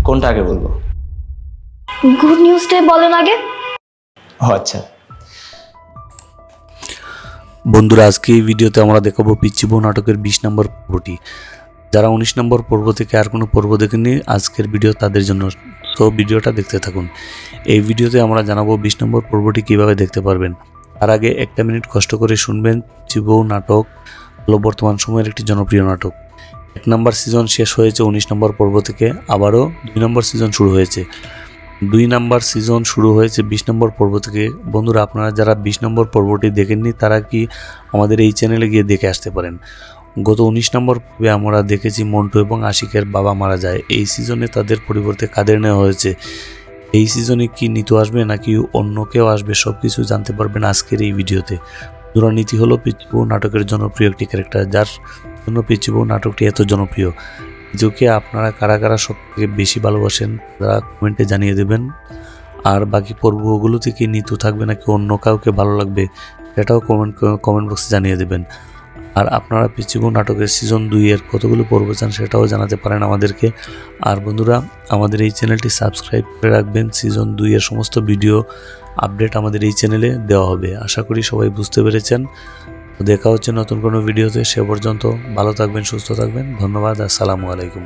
কোনটা আগে বলবো? গুড নিউজটাই বলেন আগে। ও আচ্ছা, বন্ধুরা, আজকে এই ভিডিওতে আমরা দেখাবো পিচ্চি বউ নাটকের 20 নম্বর পর্বটি। যারা 19 নম্বর পর্ব থেকে আর কোনো পর্ব দেখেননি, আজকের ভিডিও তাদের জন্য। তো ভিডিওটা দেখতে থাকুন। এই ভিডিওতে আমরা জানাবো 20 নম্বর পর্বটি কিভাবে দেখতে পারবেন। তার আগে একটা মিনিট কষ্ট করে শুনবেন। পিচ্চি বউ নাটক হলো বর্তমান সময়ের একটি জনপ্রিয় নাটক। 1 নম্বর সিজন শেষ হয়েছে 19 নম্বর পর্ব থেকে, আবারও 2 নম্বর সিজন শুরু হয়েছে। 2 নম্বর সিজন শুরু হয়েছে 20 নম্বর পর্ব থেকে। বন্ধুরা, আপনারা যারা 20 নম্বর পর্বটি দেখেননি তারা কি আমাদের এই চ্যানেলে গিয়ে দেখে আসতে পারেন। গত 19 নম্বর পর্বে আমরা দেখেছি মন্টু এবং আশিকের বাবা মারা যায়। এই সিজনে তাদের পরিবর্তে কাদের নেওয়া হয়েছে, এই সিজনে কি নিতু আসবে নাকি অন্য কেউ আসবে, সব কিছু জানতে পারবেন আজকের এই ভিডিওতে। নীতি হলো পিচ্চি বউ নাটকের জনপ্রিয় একটি ক্যারেক্টার, যার জন্য পিচ্চি বউ নাটকটি এত জনপ্রিয়। নিতুকে আপনারা কারা কারা সব থেকে বেশি ভালোবাসেন তারা কমেন্টে জানিয়ে দেবেন। আর বাকি পর্বগুলো থেকে নিতু থাকবে নাকি অন্য কাউকে ভালো লাগবে সেটাও কমেন্ট বক্সে জানিয়ে দেবেন। আর আপনারা পিচ্চি বউ নাটকের সিজন 2 এর কতগুলো পর্ব চান সেটাও জানাতে পারেন আমাদেরকে। আর বন্ধুরা, আমাদের এই চ্যানেলটি সাবস্ক্রাইব করে রাখবেন। সিজন 2 এর সমস্ত ভিডিও আপডেট আমাদের এই চ্যানেলে দেওয়া হবে। আশা করি সবাই বুঝতে পেরেছেন। তো দেখা হচ্ছে নতুন কোনো ভিডিওতে। সে পর্যন্ত ভালো থাকবেন, সুস্থ থাকবেন। ধন্যবাদ। আসসালামু আলাইকুম।